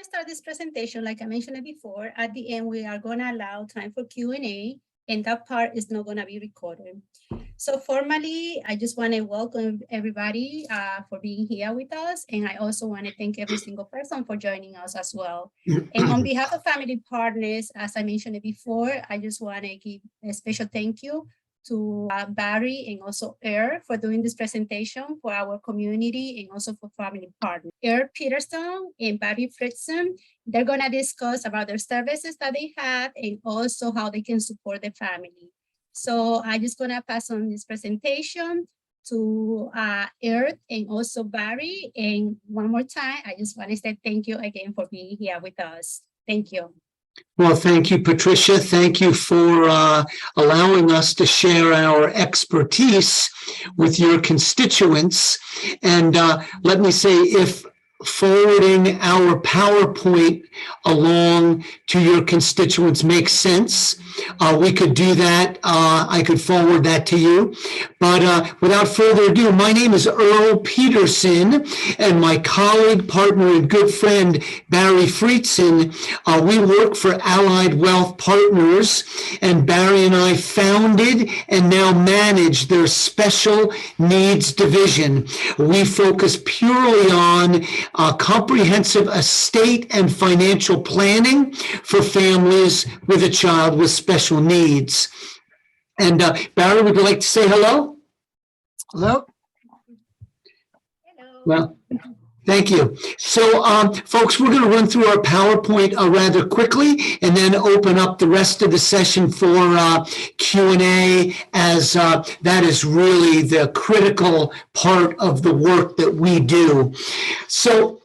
start this presentation, like I mentioned it before, at the end, we are going to allow time for Q&A, and that part is not going to be recorded. So formally, I just want to welcome everybody for being here with us. And I also want to thank every single person for joining us as well. And on behalf of family partners, as I mentioned it before, I just want to give a special thank you to Barry and also Earl for doing this presentation for our community and also for family partners. Earl Pederson and Barry Friedson, they're going to discuss about their services that they have and also how they can support the family. So I'm just going to pass on this presentation to Earl and also Barry. And one more time, I just want to say thank you again for being here with us. Thank you. Well, thank you, Patricia. Thank you for allowing us to share our expertise with your constituents. And let me say, if forwarding our PowerPoint along to your constituents makes sense, we could do that. I could forward that to you. But without further ado, my name is Earl Pederson, and my colleague, partner, and good friend, Barry Friedson, we work for Allied Wealth Partners, and Barry and I founded and now manage their special needs division. We focus purely on comprehensive estate and financial planning for families with a child with special needs. And Barry, would you like to say hello? Hello? Hello. Well, thank you. So, folks, we're going to run through our PowerPoint rather quickly and then open up the rest of the session for Q&A, as that is really the critical part of the work that we do. So,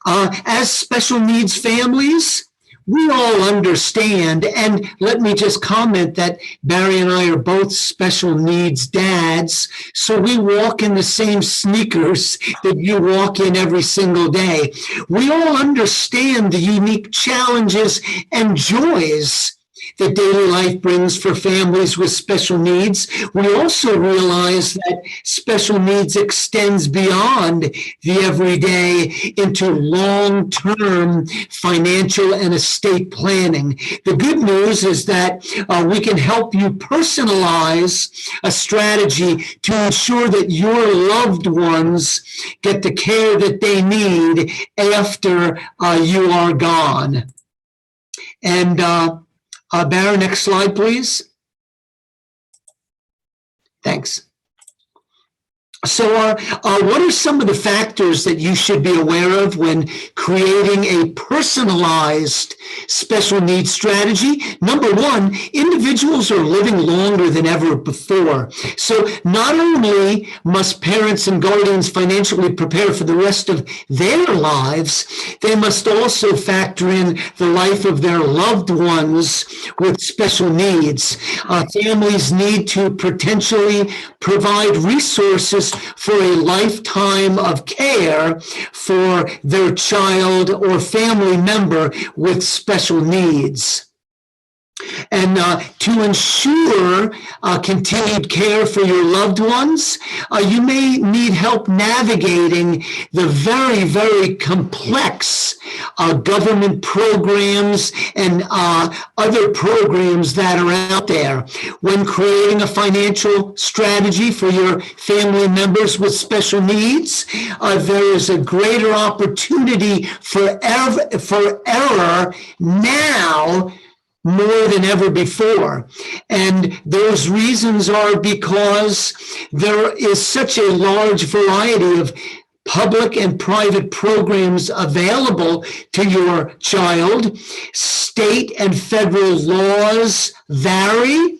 as special needs families, we all understand, and let me just comment that Barry and I are both special needs dads, so we walk in the same sneakers that you walk in every single day. We all understand the unique challenges and joys that daily life brings for families with special needs. We also realize that special needs extends beyond the everyday into long-term financial and estate planning. The good news is that we can help you personalize a strategy to ensure that your loved ones get the care that they need after you are gone. And Barry, next slide, please. Thanks. So what are some of the factors that you should be aware of when creating a personalized special needs strategy? Number one, individuals are living longer than ever before. So not only must parents and guardians financially prepare for the rest of their lives, they must also factor in the life of their loved ones with special needs. Families need to potentially provide resources for a lifetime of care for their child or family member with special needs. And to ensure continued care for your loved ones, you may need help navigating the very, very complex government programs and other programs that are out there. When creating a financial strategy for your family members with special needs, there is a greater opportunity for error now more than ever before. And those reasons are because there is such a large variety of public and private programs available to your child. State and federal laws vary.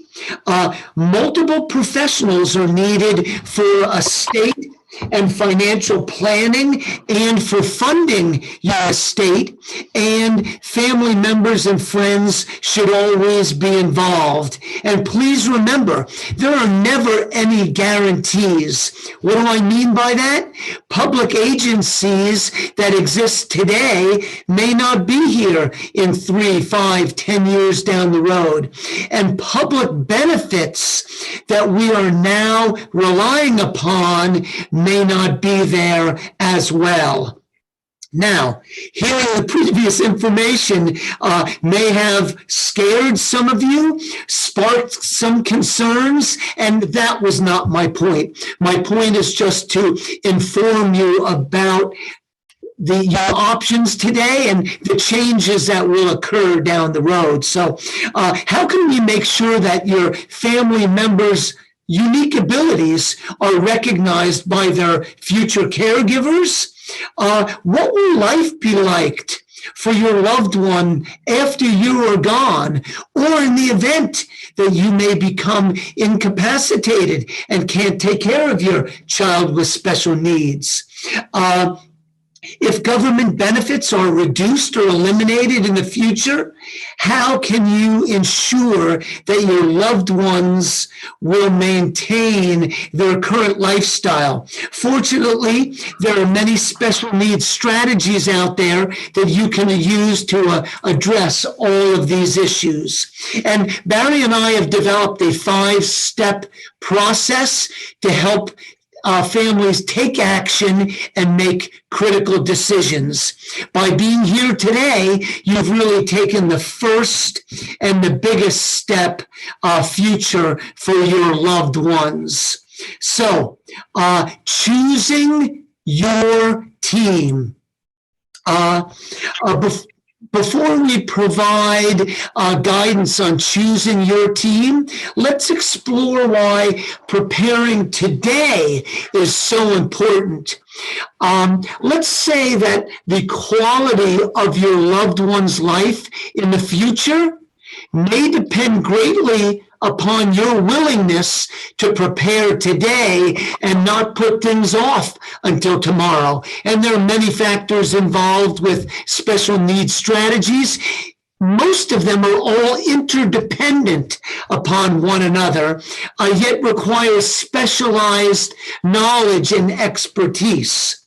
Multiple professionals are needed for estate and financial planning and for funding your estate, and family members and friends should always be involved. And please remember, there are never any guarantees. What do I mean by that? Public agencies that exist today may not be here in 3, 5, 10 years down the road. And public benefits that we are now relying upon may not be there as well. Now, hearing the previous information may have scared some of you, sparked some concerns, and that was not my point. My point is just to inform you about your options today and the changes that will occur down the road. So how can we make sure that your family members' unique abilities are recognized by their future caregivers? What will life be like for your loved one after you are gone, or in the event that you may become incapacitated and can't take care of your child with special needs? If government benefits are reduced or eliminated in the future, how can you ensure that your loved ones will maintain their current lifestyle? Fortunately, there are many special needs strategies out there that you can use to address all of these issues. And Barry and I have developed a 5-step process to help families take action and make critical decisions. By being here today, you've really taken the first and the biggest step future for your loved ones. So, choosing your team. Before we provide guidance on choosing your team, let's explore why preparing today is so important. Let's say that the quality of your loved one's life in the future may depend greatly upon your willingness to prepare today and not put things off until tomorrow. And there are many factors involved with special needs strategies. Most of them are all interdependent upon one another, yet require specialized knowledge and expertise.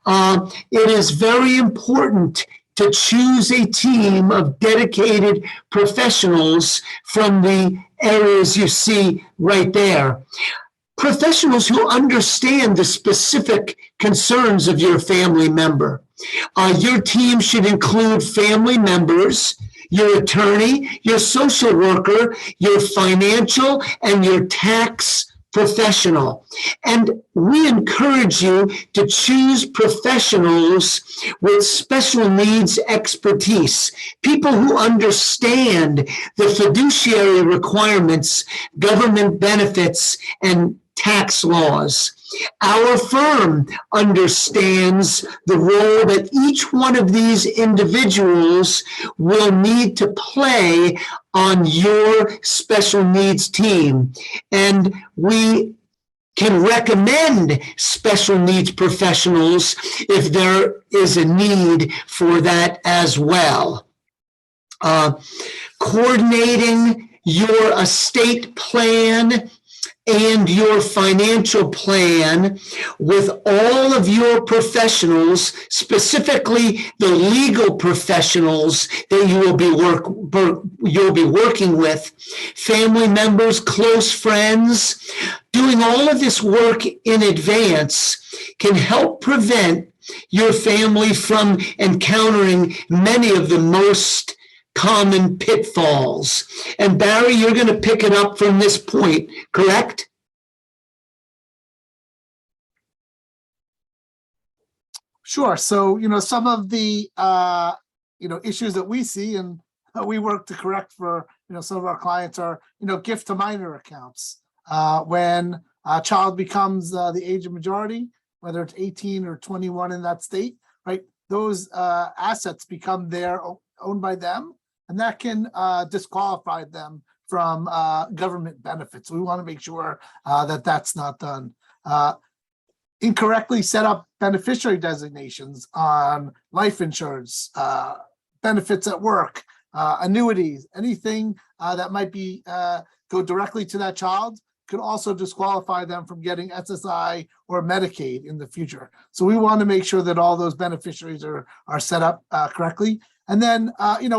It is very important to choose a team of dedicated professionals from the areas you see right there. Professionals who understand the specific concerns of your family member. Your team should include family members, your attorney, your social worker, your financial and your tax professional. And we encourage you to choose professionals with special needs expertise, people who understand the fiduciary requirements, government benefits, and tax laws. Our firm understands the role that each one of these individuals will need to play on your special needs team. And we can recommend special needs professionals if there is a need for that as well. Coordinating your estate plan and your financial plan with all of your professionals, specifically the legal professionals that you'll be working with, family members, close friends. Doing all of this work in advance can help prevent your family from encountering many of the most common pitfalls. And Barry, you're going to pick it up from this point, correct? Sure. So, some of the, issues that we see and we work to correct for, some of our clients are, gift to minor accounts. When a child becomes the age of majority, whether it's 18 or 21 in that state, right? Those assets become owned by them. And that can disqualify them from government benefits. We want to make sure that that's not done. Incorrectly set up beneficiary designations on life insurance, benefits at work, annuities, anything that might be go directly to that child could also disqualify them from getting SSI or Medicaid in the future. So we want to make sure that all those beneficiaries are set up correctly. And then,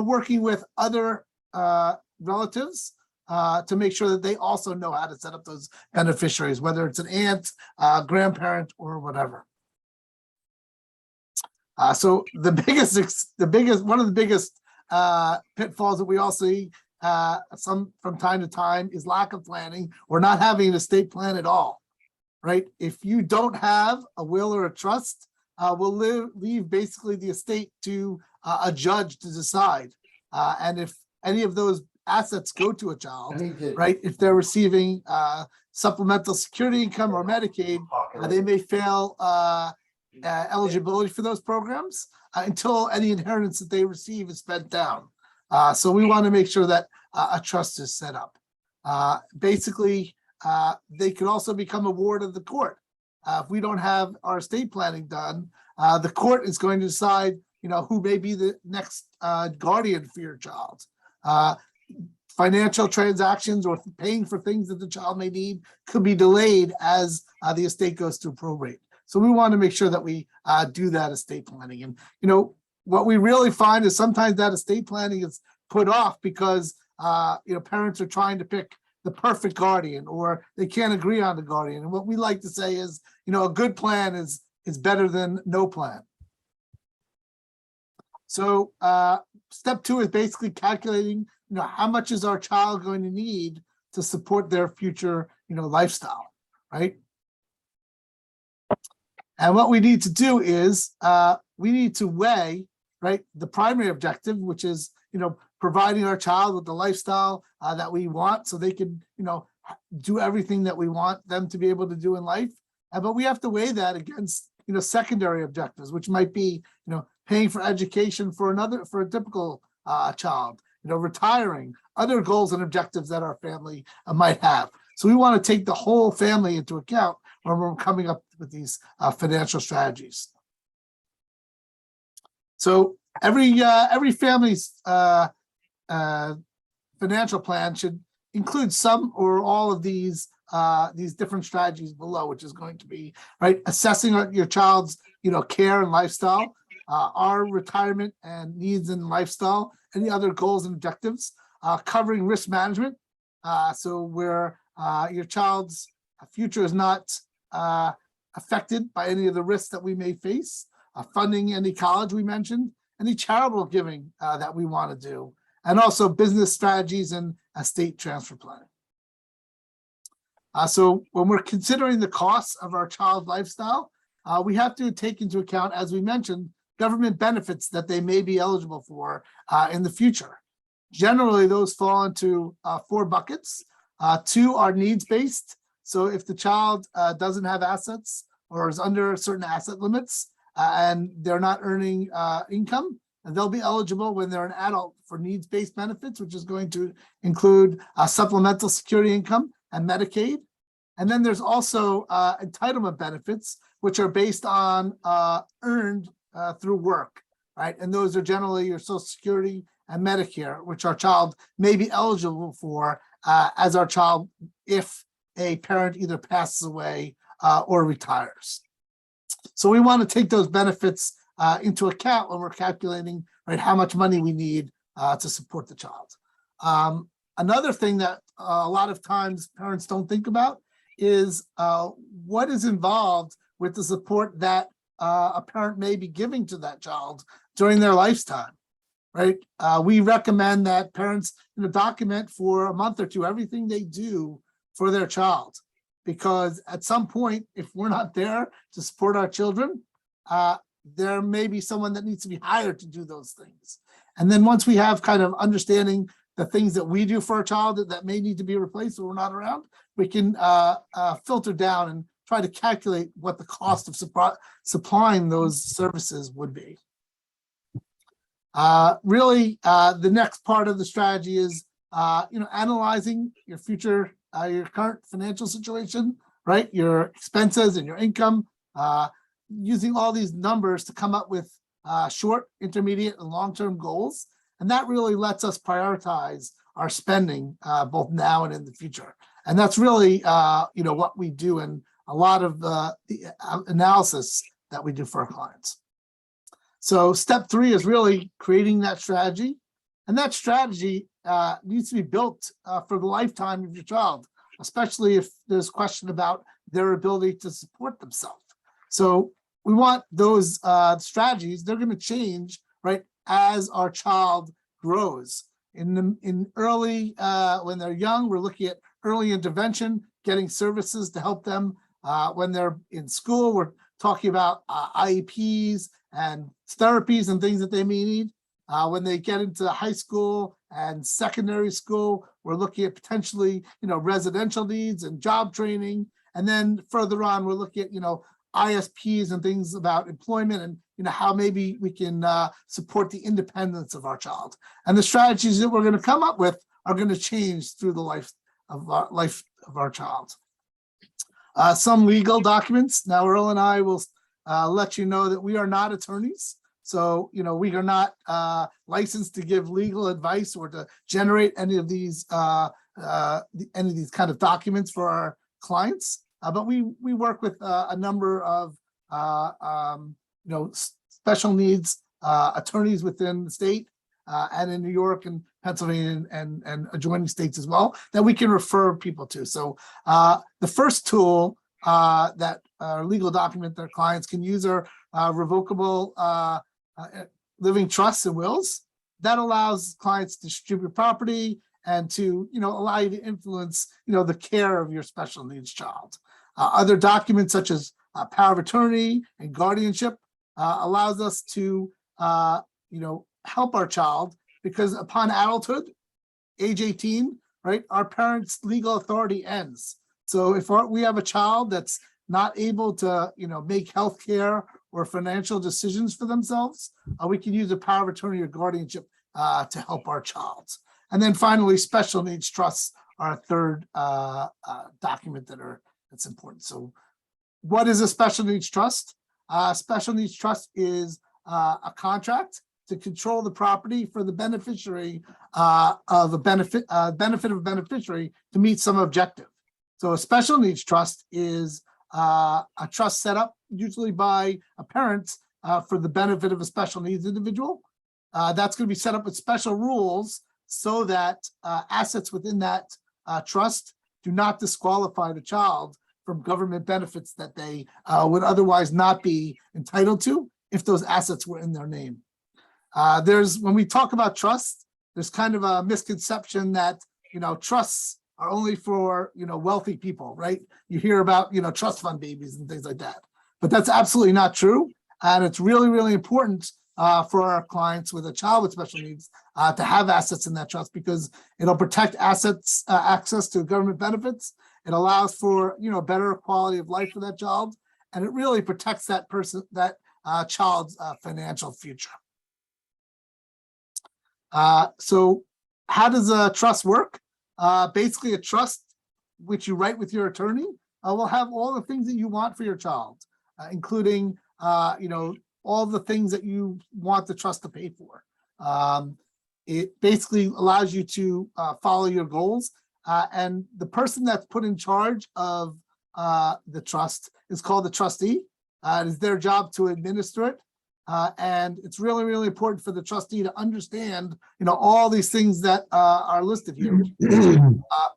working with other relatives to make sure that they also know how to set up those beneficiaries, whether it's an aunt, grandparent, or whatever. So the biggest one of the biggest pitfalls that we all see some from time to time is lack of planning or not having an estate plan at all, right? If you don't have a will or a trust, we'll leave basically the estate to a judge to decide. And if any of those assets go to a child, right, if they're receiving supplemental security income or Medicaid, they may fail eligibility for those programs until any inheritance that they receive is spent down. So we want to make sure that a trust is set up. Basically, they could also become a ward of the court. If we don't have our estate planning done, the court is going to decide, who may be the next guardian for your child. Financial transactions or paying for things that the child may need could be delayed as the estate goes through probate. So we want to make sure that we do that estate planning. And, what we really find is sometimes that estate planning is put off because, parents are trying to pick the perfect guardian or they can't agree on the guardian. And what we like to say is, a good plan is better than no plan. So step 2 is basically calculating, how much is our child going to need to support their future, lifestyle, right? And what we need to do is we need to weigh, right, the primary objective, which is, providing our child with the lifestyle that we want so they can, do everything that we want them to be able to do in life. But we have to weigh that against, secondary objectives, which might be, paying for education for a typical child, retiring, other goals and objectives that our family might have. So we want to take the whole family into account when we're coming up with these financial strategies. So every family's financial plan should include some or all of these different strategies below, which is going to be, right, assessing your child's care and lifestyle, our retirement and needs and lifestyle, any other goals and objectives, covering risk management, so where your child's future is not affected by any of the risks that we may face, funding any college we mentioned, any charitable giving that we want to do, and also business strategies and estate transfer planning. So when we're considering the costs of our child's lifestyle, we have to take into account, as we mentioned, government benefits that they may be eligible for in the future. Generally, those fall into 4 buckets. 2 are needs-based. So if the child doesn't have assets or is under certain asset limits and they're not earning income, and they'll be eligible when they're an adult for needs-based benefits, which is going to include supplemental security income and Medicaid. And then there's also entitlement benefits, which are based on earned through work, right? And those are generally your Social Security and Medicare, which our child may be eligible for as our child if a parent either passes away or retires. So we want to take those benefits into account when we're calculating, right, how much money we need to support the child. Another thing that a lot of times parents don't think about is what is involved with the support that a parent may be giving to that child during their lifetime, right? We recommend that parents document for a month or 2 everything they do for their child, because at some point, if we're not there to support our children, there may be someone that needs to be hired to do those things. And then once we have kind of understanding the things that we do for our child that may need to be replaced when we're not around, we can filter down and try to calculate what the cost of supplying those services would be. Really, the next part of the strategy is, analyzing your future, your current financial situation, right? Your expenses and your income, using all these numbers to come up with short, intermediate, and long-term goals. And that really lets us prioritize our spending both now and in the future. And that's really, what we do in a lot of the analysis that we do for our clients. So step 3 is really creating that strategy. And that strategy needs to be built for the lifetime of your child, especially if there's question about their ability to support themselves. So we want those strategies. They're going to change, right, as our child grows. In early, when they're young, we're looking at early intervention, getting services to help them. When they're in school, we're talking about IEPs and therapies and things that they may need. When they get into high school and secondary school, we're looking at potentially, residential needs and job training. And then further on, we're looking at, ISPs and things about employment and, how maybe we can support the independence of our child. And the strategies that we're going to come up with are going to change through the life of our child. Some legal documents. Now, Earl and I will let you know that we are not attorneys. So, we are not licensed to give legal advice or to generate any of these kind of documents for our clients. But we work with a number of special needs attorneys within the state and in New York and Pennsylvania and adjoining states as well that we can refer people to. So the first tool that legal document that clients can use are revocable living trusts and wills. That allows clients to distribute property and to allow you to influence the care of your special needs child. Other documents such as power of attorney and guardianship allows us to help our child, because upon adulthood, age 18, right, our parents' legal authority ends. So if we have a child that's not able to make healthcare or financial decisions for themselves, we can use a power of attorney or guardianship to help our child. And then finally, special needs trusts are a third document that's important. So what is a special needs trust? Special needs trust is a contract to control the property for the beneficiary of a benefit of a beneficiary to meet some objective. So a special needs trust is a trust set up usually by a parent for the benefit of a special needs individual. That's going to be set up with special rules so that assets within that trust do not disqualify the child from government benefits that they would otherwise not be entitled to if those assets were in their name. When we talk about trusts, there's kind of a misconception that trusts are only for wealthy people, right? You hear about trust fund babies and things like that, but that's absolutely not true. And it's really, really important for our clients with a child with special needs to have assets in that trust, because it'll protect assets access to government benefits. It allows for better quality of life for that child, and it really protects that child's financial future. So how does a trust work? Basically, a trust which you write with your attorney will have all the things that you want for your child, including all the things that you want the trust to pay for. It basically allows you to follow your goals. And the person that's put in charge of the trust is called the trustee. It is their job to administer it. And it's really, really important for the trustee to understand, all these things that are listed here.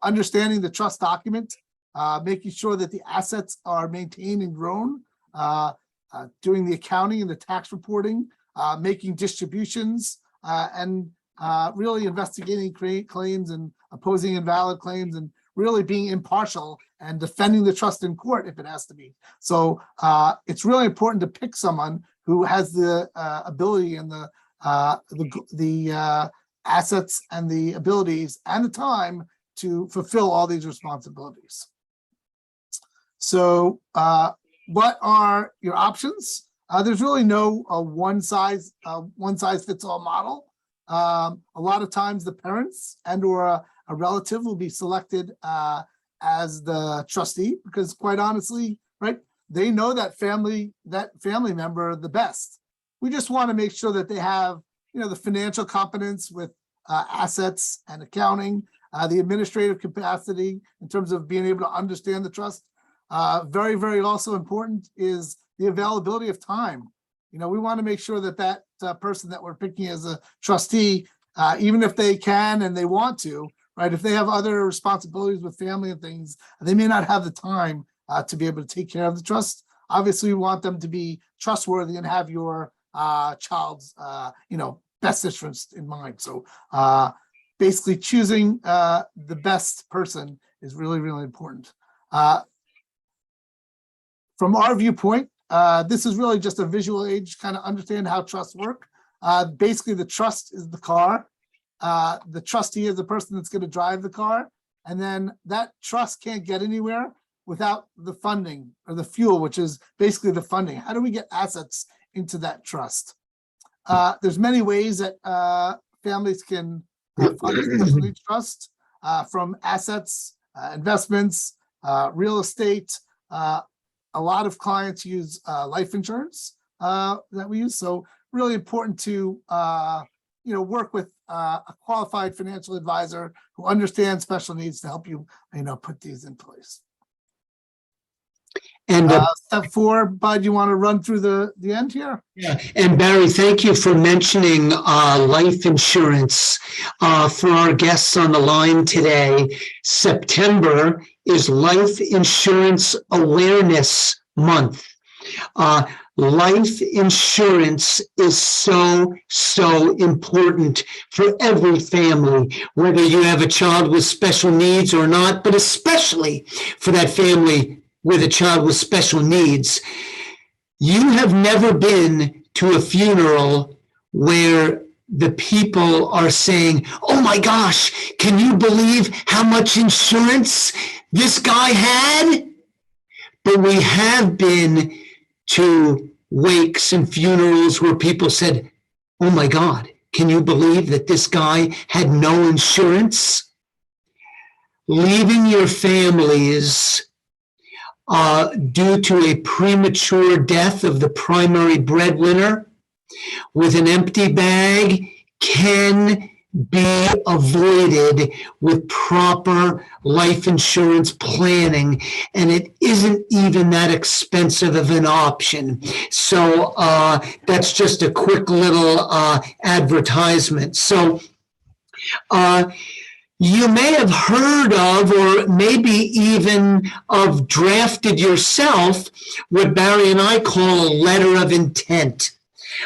Understanding the trust document, making sure that the assets are maintained and grown, doing the accounting and the tax reporting, making distributions, and really investigating claims and opposing invalid claims, and really being impartial and defending the trust in court if it has to be. So it's really important to pick someone who has the ability and the assets and the abilities and the time to fulfill all these responsibilities. So what are your options? There's really no one size fits all model. A lot of times the parents and or a relative will be selected as the trustee, because quite honestly, right, they know that family member the best. We just want to make sure that they have, the financial competence with assets and accounting, the administrative capacity in terms of being able to understand the trust. Very, very also important is the availability of time. We want to make sure that person that we're picking as a trustee, even if they can and they want to, right, if they have other responsibilities with family and things, they may not have the time to be able to take care of the trust. obviously we want them to be trustworthy and have your child's, best interest in mind. So basically choosing the best person is really, really important. From our viewpoint, this is really just a visual aid, to kind of understand how trusts work. Basically, the trust is the car. The trustee is the person that's going to drive the car. And then that trust can't get anywhere without the funding or the fuel, which is basically the funding. How do we get assets into that trust? There's many ways that families can fund a special needs trust, from assets, investments, real estate. A lot of clients use life insurance that we use. So really important to work with a qualified financial advisor who understands special needs to help you put these in place. And step 4, Bud, you want to run through the end here? yeah, and Barry, thank you for mentioning life insurance. For our guests on the line today, September is Life Insurance Awareness Month. Life insurance is so important for every family, whether you have a child with special needs or not, but especially for that family with a child with special needs. You have never been to a funeral where the people are saying, oh my gosh, can you believe how much insurance this guy had? But we have been to wakes and funerals where people said, oh my God, can you believe that this guy had no insurance? Leaving your families due to a premature death of the primary breadwinner with an empty bag can be avoided with proper life insurance planning, and it isn't even that expensive of an option. So that's just a quick little advertisement. So you may have heard of, or maybe even of drafted yourself, what Barry and I call a letter of intent.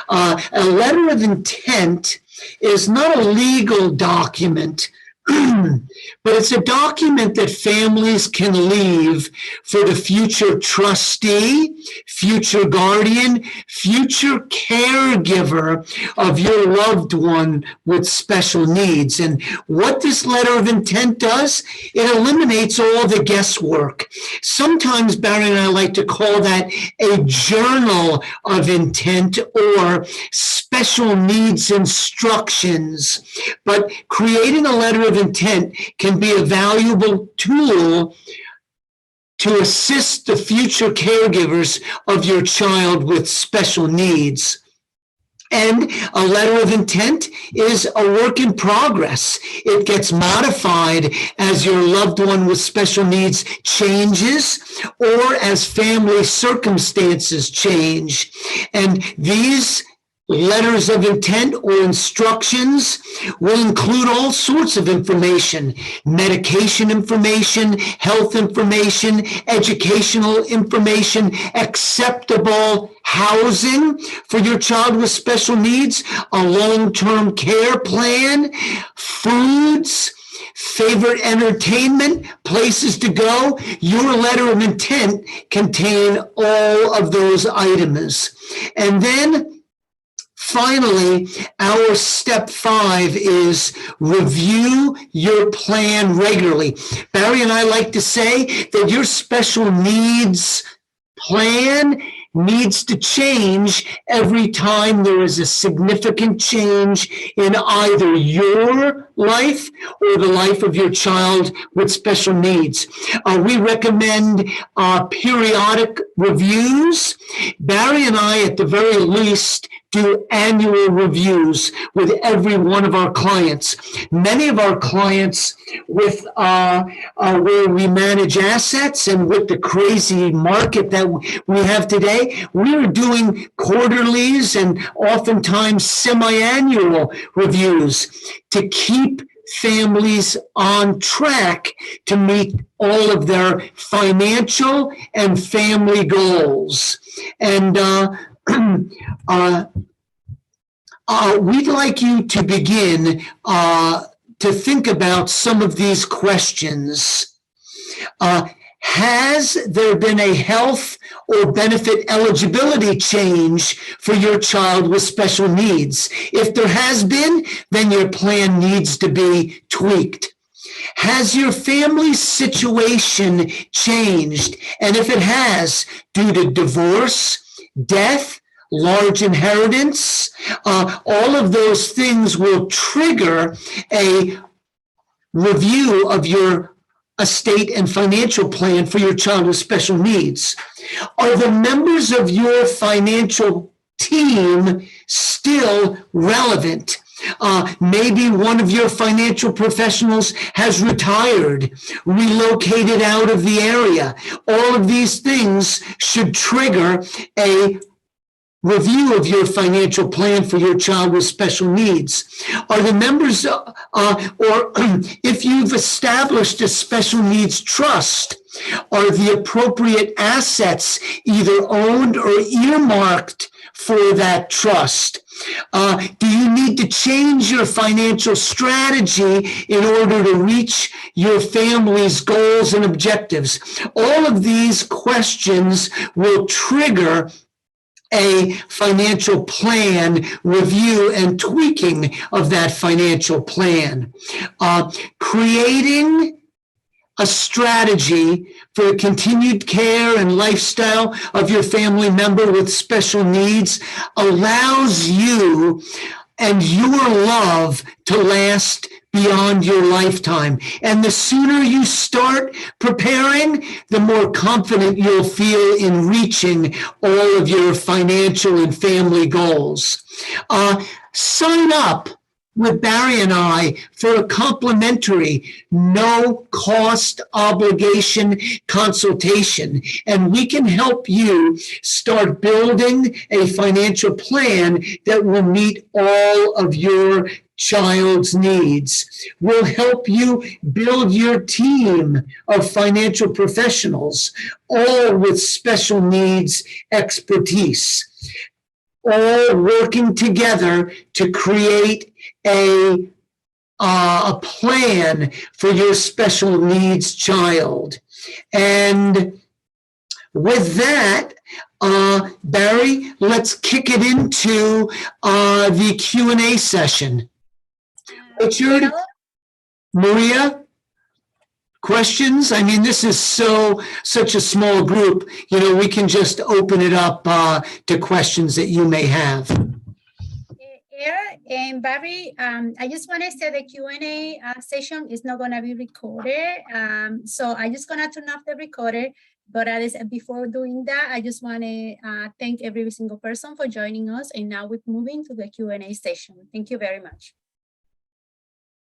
A letter of intent is not a legal document, but it's a document that families can leave for the future trustee, future guardian, future caregiver of your loved one with special needs. And what this letter of intent does, it eliminates all the guesswork. Sometimes Barry and I like to call that a journal of intent or special needs instructions. But creating a letter of intent can be a valuable tool to assist the future caregivers of your child with special needs. And a letter of intent is a work in progress. It gets modified as your loved one with special needs changes or as family circumstances change. And these letters of intent or instructions will include all sorts of information: medication information, health information, educational information, acceptable housing for your child with special needs, a long-term care plan, foods, favorite entertainment, places to go. Your letter of intent contain all of those items. And then finally, our step 5 is review your plan regularly. Barry and I like to say that your special needs plan needs to change every time there is a significant change in either your life or the life of your child with special needs. We recommend periodic reviews. Barry and I, at the very least, do annual reviews with every one of our clients. Many of our clients with where we manage assets and with the crazy market that we have today, we're doing quarterlies and oftentimes semi-annual reviews to keep families on track to meet all of their financial and family goals. And we'd like you to begin to think about some of these questions. Has there been a health or benefit eligibility change for your child with special needs? If there has been, then your plan needs to be tweaked. Has your family situation changed? And if it has, due to divorce, death, large inheritance, all of those things will trigger a review of your estate and financial plan for your child with special needs. Are the members of your financial team still relevant? Maybe one of your financial professionals has retired, relocated out of the area. All of these things should trigger a review of your financial plan for your child with special needs. Are the members, or if you've established a special needs trust, are the appropriate assets either owned or earmarked for that trust? Do you need to change your financial strategy in order to reach your family's goals and objectives? All of these questions will trigger a financial plan review and tweaking of that financial plan. Creating a strategy for continued care and lifestyle of your family member with special needs allows you and your love to last beyond your lifetime. And the sooner you start preparing, the more confident you'll feel in reaching all of your financial and family goals. Sign up with Barry and I for a complimentary, no cost obligation consultation, and we can help you start building a financial plan that will meet all of your child's needs. We'll help you build your team of financial professionals, all with special needs expertise, all working together to create a plan for your special needs child. And with that, Barry, let's kick it into the Q&A session. Richard, Maria, questions? I mean, this is such a small group. You know, we can just open it up to questions that you may have. And Barry, I just want to say the Q&A session is not going to be recorded. So I just going to turn off the recorder. But before doing that, I just want to thank every single person for joining us. And now we're moving to the Q&A session. Thank you very much.